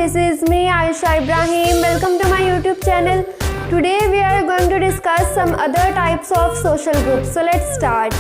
this is me Aisha Ibrahim. Welcome to my YouTube channel. Today we are going to discuss some other types of social groups. So let's start.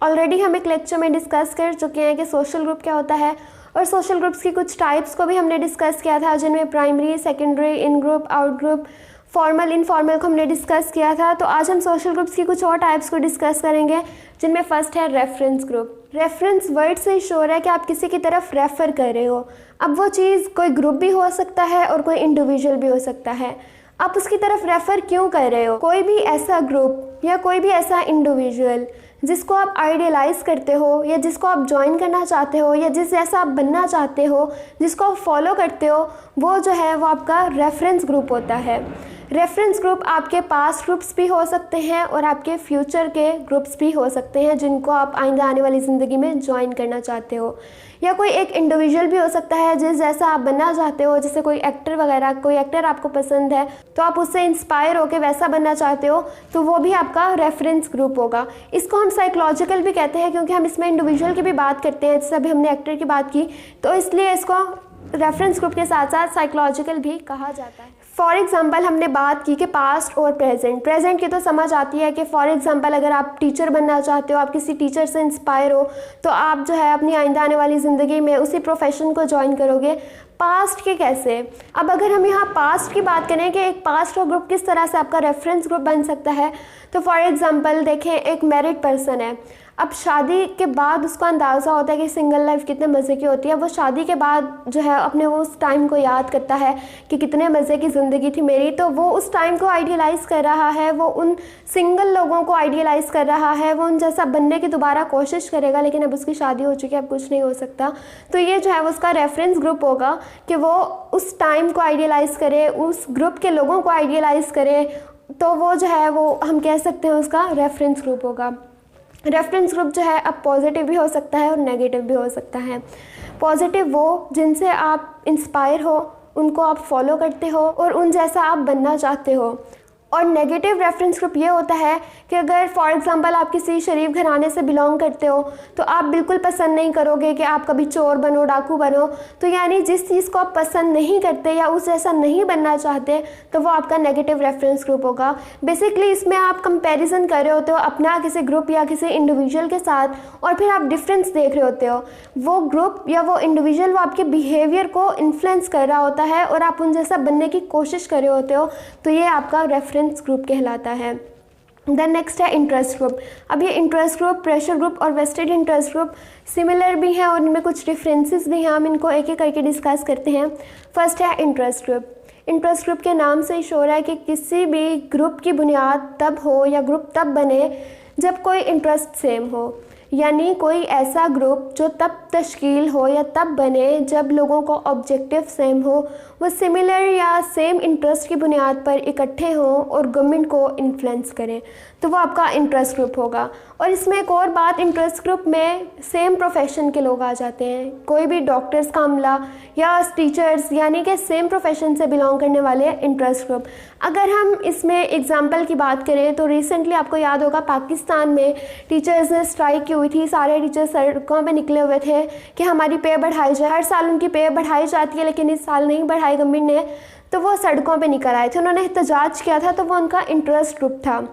Already हम एक lecture में discuss कर चुके हैं कि social group क्या होता है और सोशल ग्रुप्स की कुछ टाइप्स को भी हमने डिस्कस किया था, जिनमें primary, secondary, in group, out group, formal, informal को हमने डिस्कस किया था। तो आज हम सोशल ग्रुप्स की कुछ और टाइप्स को डिस्कस करेंगे, जिनमें फर्स्ट है रेफरेंस ग्रुप। रेफरेंस वर्ड से शो हो रहा है कि आप किसी की तरफ रेफ़र कर रहे हो। अब वो चीज़ कोई ग्रुप भी हो सकता है और कोई इंडिविजुअल भी हो सकता है। आप उसकी तरफ रेफ़र क्यों कर रहे हो? कोई भी ऐसा ग्रुप या कोई भी ऐसा इंडिविजुअल जिसको आप आइडियलाइज़ करते हो या जिसको आप ज्वाइन करना चाहते हो या जिस जैसा आप बनना चाहते हो, जिसको आप फॉलो करते हो, वो जो है वो आपका रेफरेंस ग्रुप होता है। रेफरेंस ग्रुप आपके पास्ट ग्रुप्स भी हो सकते हैं और आपके फ्यूचर के ग्रुप्स भी हो सकते हैं, जिनको आप आइंदा आने वाली ज़िंदगी में ज्वाइन करना चाहते हो। या कोई एक इंडिविजुअल भी हो सकता है जिस जैसा आप बनना चाहते हो, जैसे कोई एक्टर वगैरह, कोई एक्टर आपको पसंद है तो आप उससे इंस्पायर होकर वैसा बनना चाहते हो, तो वो भी आपका रेफरेंस ग्रुप होगा। इसको हम साइकोलॉजिकल भी कहते हैं, क्योंकि हम इसमें इंडिविजुअल की भी बात करते हैं, जैसे अभी हमने एक्टर की बात की, तो इसलिए इसको रेफरेंस ग्रुप के साथ साथ साइकोलॉजिकल भी कहा जाता है। फॉर एग्जाम्पल हमने बात की कि पास्ट और प्रेजेंट की तो समझ आती है कि फॉर एग्जाम्पल अगर आप टीचर बनना चाहते हो, आप किसी टीचर से इंस्पायर हो, तो आप जो है अपनी आइंदा आने वाली ज़िंदगी में उसी प्रोफेशन को ज्वाइन करोगे। पास्ट के कैसे? अब अगर हम यहाँ पास्ट की बात करें कि एक पास्ट और ग्रुप किस तरह से आपका रेफरेंस ग्रुप बन सकता है, तो फॉर एग्जांपल देखें, एक मैरिड पर्सन है। अब शादी के बाद उसको अंदाज़ा होता है कि सिंगल लाइफ कितने मज़े की होती है। वो शादी के बाद जो है अपने वो उस टाइम को याद करता है कि कितने मज़े की ज़िंदगी थी मेरी, तो वो उस टाइम को आइडियलाइज़ कर रहा है, वो उन सिंगल लोगों को आइडियलाइज़ कर रहा है, वो उन जैसा बनने की दोबारा कोशिश करेगा, लेकिन अब उसकी शादी हो चुकी है, अब कुछ नहीं हो सकता। तो ये जो है वो उसका रेफरेंस ग्रुप होगा कि वो उस टाइम को आइडियलाइज़ करे, उस ग्रुप के लोगों को आइडियलाइज़ करे, तो वो जो है वो हम कह सकते हैं उसका रेफरेंस ग्रुप होगा। रेफरेंस ग्रुप जो है अब पॉजिटिव भी हो सकता है और नेगेटिव भी हो सकता है। पॉजिटिव वो जिनसे आप इंस्पायर हो, उनको आप फॉलो करते हो और उन जैसा आप बनना चाहते हो। और नेगेटिव रेफरेंस ग्रुप ये होता है कि अगर फॉर एग्जांपल आप किसी शरीफ घराने से बिलोंग करते हो, तो आप बिल्कुल पसंद नहीं करोगे कि आप कभी चोर बनो, डाकू बनो। तो यानी जिस चीज़ को आप पसंद नहीं करते या उस जैसा नहीं बनना चाहते, तो वो आपका नेगेटिव रेफरेंस ग्रुप होगा। बेसिकली इसमें आप कंपैरिजन कर रहे होते हो अपना किसी ग्रुप या किसी इंडिविजुअल के साथ, और फिर आप डिफरेंस देख रहे होते हो। वो ग्रुप या वो इंडिविजुअल वो आपके बिहेवियर को इन्फ्लुएंस कर रहा होता है और आप उन जैसा बनने की कोशिश कर रहे होते हो, तो ये आपका रेफरेंस ग्रुप कहलाता है। देन नेक्स्ट है इंटरेस्ट ग्रुप। अब ये इंटरेस्ट ग्रुप, प्रेशर ग्रुप और वेस्टेड इंटरेस्ट ग्रुप सिमिलर भी हैं और इनमें कुछ डिफरेंसेस भी हैं। हम इनको एक एक करके डिस्कस करते हैं। फर्स्ट है इंटरेस्ट ग्रुप। इंटरेस्ट ग्रुप के नाम से ही शो रहा है कि किसी भी ग्रुप की बुनियाद तब हो या ग्रुप तब बने जब कोई इंटरेस्ट सेम हो, यानी कोई ऐसा ग्रुप जो तब तश्कील हो या तब बने जब लोगों को ऑब्जेक्टिव सेम हो, वो सिमिलर या सेम इंटरेस्ट की बुनियाद पर इकट्ठे हों और गवर्नमेंट को इन्फ्लुएंस करें, तो वो आपका इंटरेस्ट ग्रुप होगा। और इसमें एक और बात, इंटरेस्ट ग्रुप में सेम प्रोफेशन के लोग आ जाते हैं। कोई भी डॉक्टर्स का अमला या टीचर्स, यानी कि सेम प्रोफेशन से बिलोंग करने वाले इंटरेस्ट ग्रुप। अगर हम इसमें एग्जांपल की बात करें तो रिसेंटली आपको याद होगा पाकिस्तान में टीचर्स ने स्ट्राइक की हुई थी। सारे टीचर्स सड़कों पे निकले हुए थे कि हमारी पे बढ़ाई जाए। हर साल उनकी पे बढ़ाई जाती है, लेकिन इस साल नहीं बढ़ाई गवर्नमेंट ने, तो वो सड़कों पे निकल आए थे, उन्होंने एहतजाज किया था। तो वो उनका इंटरेस्ट ग्रुप था,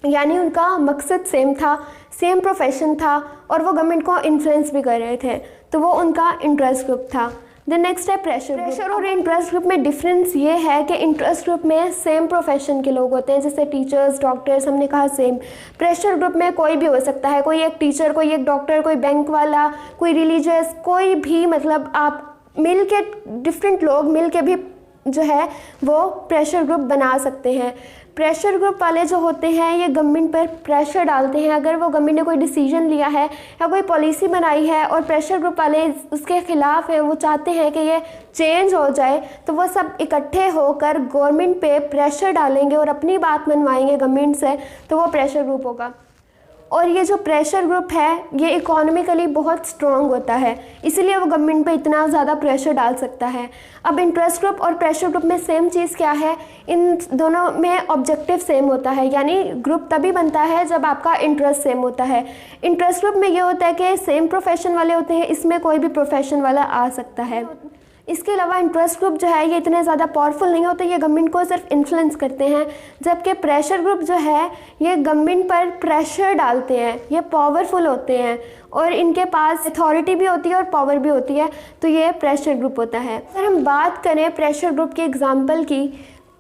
यानी उनका मकसद सेम था, सेम प्रोफेशन था और वो गवर्नमेंट को इन्फ्लुएंस भी कर रहे थे, तो वो उनका इंटरेस्ट ग्रुप था। देन नेक्स्ट है प्रेशर और इंटरेस्ट ग्रुप में डिफरेंस ये है कि इंटरेस्ट ग्रुप में सेम प्रोफेशन के लोग होते हैं, जैसे टीचर्स, डॉक्टर्स, हमने कहा सेम। प्रेशर ग्रुप में कोई भी हो सकता है, कोई एक टीचर, कोई एक डॉक्टर, कोई बैंक वाला, कोई रिलीजियस, कोई भी, मतलब आप मिल के डिफरेंट लोग मिल के भी जो है वो प्रेशर ग्रुप बना सकते हैं। प्रेशर ग्रुप वाले जो होते हैं ये गवर्नमेंट पर प्रेशर डालते हैं। अगर वो गवर्नमेंट ने कोई डिसीजन लिया है या कोई पॉलिसी बनाई है और प्रेशर ग्रुप वाले उसके ख़िलाफ़ हैं, वो चाहते हैं कि ये चेंज हो जाए, तो वो सब इकट्ठे होकर गवर्नमेंट पे प्रेशर डालेंगे और अपनी बात मनवाएंगे गवर्नमेंट से, तो वो प्रेशर ग्रुप होगा। और ये जो प्रेशर ग्रुप है ये इकोनॉमिकली बहुत स्ट्रॉन्ग होता है, इसीलिए वो गवर्नमेंट पे इतना ज़्यादा प्रेशर डाल सकता है। अब इंटरेस्ट ग्रुप और प्रेशर ग्रुप में सेम चीज़ क्या है, इन दोनों में ऑब्जेक्टिव सेम होता है, यानी ग्रुप तभी बनता है जब आपका इंटरेस्ट सेम होता है। इंटरेस्ट ग्रुप में ये होता है कि सेम प्रोफेशन वाले होते हैं, इसमें कोई भी प्रोफेशन वाला आ सकता है। इसके अलावा इंटरेस्ट ग्रुप जो है ये इतने ज़्यादा पावरफुल नहीं होते, ये गवर्नमेंट को सिर्फ इन्फ्लुएंस करते हैं, जबकि प्रेशर ग्रुप जो है ये गवर्नमेंट पर प्रेशर डालते हैं, ये पावरफुल होते हैं और इनके पास अथॉरिटी भी होती है और पावर भी होती है, तो ये प्रेशर ग्रुप होता है। अगर हम बात करें प्रेशर ग्रुप के एग्जाम्पल की,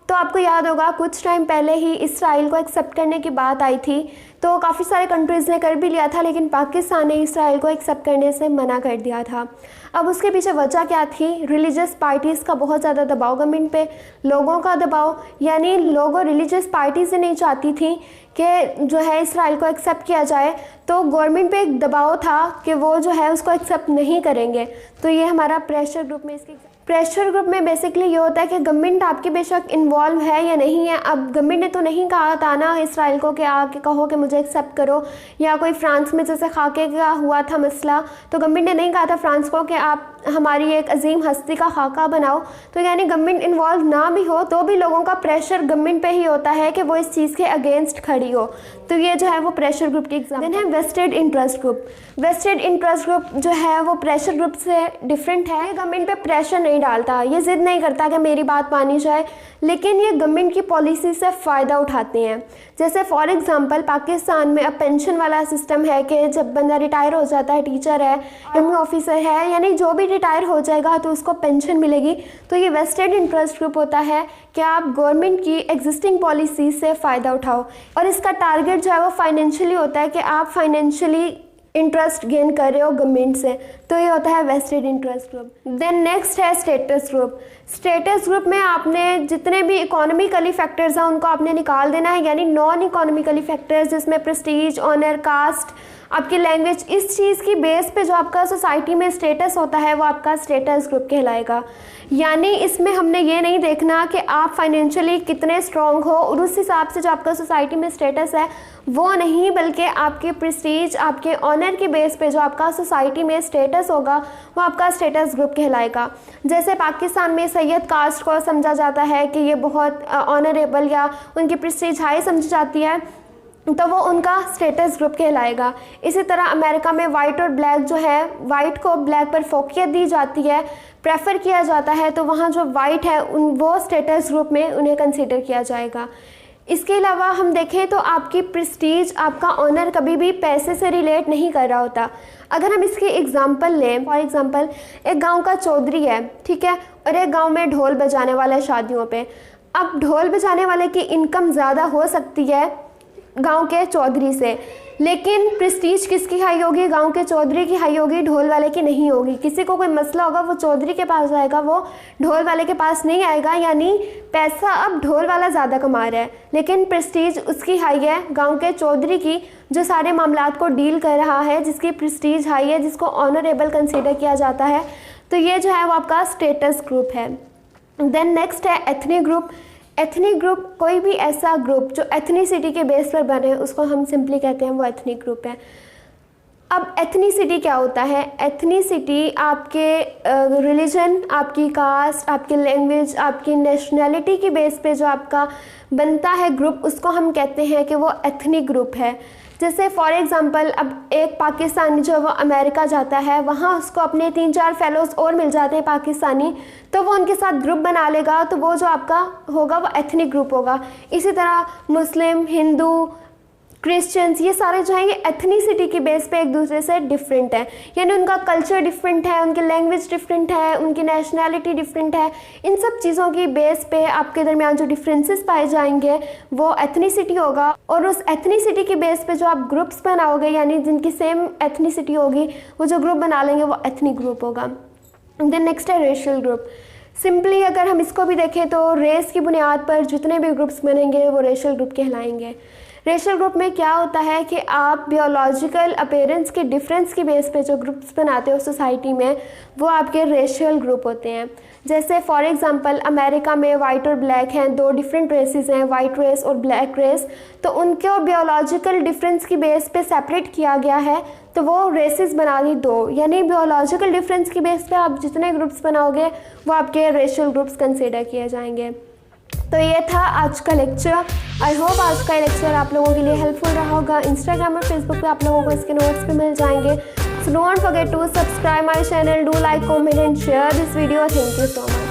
तो आपको याद होगा कुछ टाइम पहले ही इसराइल को एक्सेप्ट करने की बात आई थी, तो काफ़ी सारे कंट्रीज़ ने कर भी लिया था, लेकिन पाकिस्तान ने इसराइल को एक्सेप्ट करने से मना कर दिया था। अब उसके पीछे वजह क्या थी, रिलीजियस पार्टीज़ का बहुत ज़्यादा दबाव गवर्नमेंट पे, लोगों का दबाव, यानी लोगों रिलीजियस पार्टी से नहीं चाहती थी कि जो है इसराइल को एक्सेप्ट किया जाए, तो गवर्नमेंट पे एक दबाव था कि वो जो है उसको एक्सेप्ट नहीं करेंगे। तो ये हमारा प्रेशर ग्रुप में इसके प्रेशर ग्रुप में बेसिकली ये होता है कि गवर्नमेंट आपकी बेशक इन्वॉल्व है या नहीं है। अब गवर्नमेंट ने तो नहीं कहा था ना इसराइल को कि आके कहो कि मुझे एक्सेप्ट करो, या कोई फ्रांस में जैसे खाके का हुआ था मसला, तो गवर्नमेंट ने नहीं कहा था फ्रांस को कि आप हमारी एक अजीम हस्ती का खाका बनाओ। तो यानी गवर्नमेंट इन्वॉल्व ना भी हो तो भी लोगों का प्रेशर गवर्नमेंट पे ही होता है कि वो इस चीज़ के अगेंस्ट खड़ी हो, तो ये जो है वो प्रेशर ग्रुप की एग्जाम्पल है। Vested interest group, wasted interest group जो है वो प्रेशर ग्रुप से डिफरेंट है। गवर्नमेंट पे प्रेशर नहीं डालता, ये जिद नहीं करता कि मेरी बात मानी जाए, लेकिन ये गवर्नमेंट की पॉलिसी से फ़ायदा उठाते हैं। जैसे फॉर एग्जांपल पाकिस्तान में अब पेंशन वाला सिस्टम है कि जब बंदा रिटायर हो जाता है, टीचर है, आर्मी ऑफिसर है, यानी जो भी रिटायर हो जाएगा तो उसको पेंशन मिलेगी। तो ये वेस्टेड इंटरेस्ट ग्रुप होता है कि आप गवर्नमेंट की एग्जिस्टिंग पॉलिसी से फ़ायदा उठाओ, और इसका टारगेट जो है वो फाइनेंशियली होता है कि आप फाइनेंशियली इंटरेस्ट गेन कर रहे हो गवर्नमेंट से, तो ये होता है vested interest group. Then next है स्टेटस ग्रुप। स्टेटस ग्रुप में आपने जितने भी इकोनॉमिकली फैक्टर्स हैं उनको आपने निकाल देना है, यानी नॉन इकोनॉमिकली फैक्टर्स जिसमें प्रेस्टीज, ऑनर, कास्ट, आपकी लैंग्वेज, इस चीज़ की बेस पे जो आपका सोसाइटी में स्टेटस होता है वो आपका स्टेटस ग्रुप कहलाएगा। यानी इसमें हमने ये नहीं देखना कि आप फाइनेंशियली कितने स्ट्रॉन्ग हो और उस हिसाब से जो आपका सोसाइटी में स्टेटस है वो नहीं, बल्कि आपके प्रेस्टीज, आपके ऑनर के बेस पे जो आपका सोसाइटी में स्टेटस होगा वो आपका स्टेटस ग्रुप कहलाएगा। जैसे पाकिस्तान में सैयद कास्ट को समझा जाता है कि ये बहुत ऑनरेबल या उनकी प्रेस्टीज हाई समझी जाती है, तो वो उनका स्टेटस ग्रुप कहलाएगा। इसी तरह अमेरिका में वाइट और ब्लैक जो है, वाइट को ब्लैक पर फोकियत दी जाती है, प्रेफर किया जाता है, तो वहाँ जो वाइट है वो स्टेटस ग्रुप में उन्हें कंसीडर किया जाएगा। इसके अलावा हम देखें तो आपकी प्रेस्टीज, आपका ऑनर कभी भी पैसे से रिलेट नहीं कर रहा होता। अगर हम इसके एग्जांपल लें, फॉर एग्जांपल एक गांव का चौधरी है, ठीक है, और एक गांव में ढोल बजाने वाला है शादियों पे। अब ढोल बजाने वाले की इनकम ज़्यादा हो सकती है गांव के चौधरी से, लेकिन प्रेस्टीज किसकी हाई होगी? गांव के चौधरी की हाई होगी, ढोल वाले की नहीं होगी। किसी को कोई मसला होगा वो चौधरी के पास जाएगा, वो ढोल वाले के पास नहीं आएगा। यानी पैसा अब ढोल वाला ज़्यादा कमा रहा है, लेकिन प्रेस्टीज उसकी हाई है गांव के चौधरी की, जो सारे मामलात को डील कर रहा है, जिसकी प्रेस्टीज हाई है, जिसको ऑनरेबल कंसीडर किया जाता है। तो ये जो है वो आपका स्टेटस ग्रुप है। देन नेक्स्ट है एथनिक ग्रुप। एथनिक ग्रुप कोई भी ऐसा ग्रुप जो एथनिसिटी के बेस पर बने उसको हम सिंपली कहते हैं वो एथनिक ग्रुप है। अब एथनिसिटी क्या होता है? एथनिसिटी आपके रिलीजन, आपकी कास्ट, आपकी लैंग्वेज, आपकी नेशनैलिटी की बेस पे जो आपका बनता है ग्रुप, उसको हम कहते हैं कि वो एथनिक ग्रुप है। जैसे फॉर एग्ज़ाम्पल अब एक पाकिस्तानी जो वो अमेरिका जाता है, वहाँ उसको अपने 3-4 फेलोज़ और मिल जाते हैं पाकिस्तानी, तो वो उनके साथ ग्रुप बना लेगा, तो वो जो आपका होगा वो एथनिक ग्रुप होगा। इसी तरह मुस्लिम, हिंदू, क्रिश्चियंस, ये सारे जो हैं ये एथनिसिटी की बेस पे एक दूसरे से डिफरेंट है, यानी उनका कल्चर डिफरेंट है, उनकी लैंग्वेज डिफरेंट है, उनकी नेशनैलिटी डिफरेंट है। इन सब चीज़ों की बेस पे आपके दरमियान जो डिफरेंसेस पाए जाएंगे वो एथनिसिटी होगा, और उस एथनिसिटी की बेस पे जो आप ग्रुप्स बनाओगे, यानी जिनकी सेम एथनिसिटी होगी, वो जो ग्रुप बना लेंगे वो एथनिक ग्रुप होगा। देन नेक्स्ट है रेशियल ग्रुप। सिंपली अगर हम इसको भी देखें तो रेस की बुनियाद पर जितने भी ग्रुप्स बनेंगे वो रेशियल ग्रुप कहलाएंगे। रेशियल ग्रुप में क्या होता है कि आप बियोलॉजिकल अपीयरेंस के डिफरेंस की बेस पे जो ग्रुप्स बनाते हो सोसाइटी में, वो आपके रेशियल ग्रुप होते हैं। जैसे फॉर एग्जांपल अमेरिका में वाइट और ब्लैक हैं, दो डिफरेंट रेसेस हैं, वाइट रेस और ब्लैक रेस, तो उनको बियोलॉजिकल डिफरेंस की बेस पे सेपरेट किया गया है, तो वो रेसेस बना दी दो। यानी बियोलॉजिकल डिफरेंस की बेस पे आप जितने ग्रुप्स बनाओगे वो आपके रेशियल ग्रुप्स कंसिडर किए जाएंगे। तो ये था आज का लेक्चर। आई होप आज का लेक्चर आप लोगों के लिए हेल्पफुल रहा होगा। इंस्टाग्राम और फेसबुक पे आप लोगों को इसके नोट्स भी मिल जाएंगे। So don't forget to subscribe my channel, do like, comment and share this video. Thank you so much.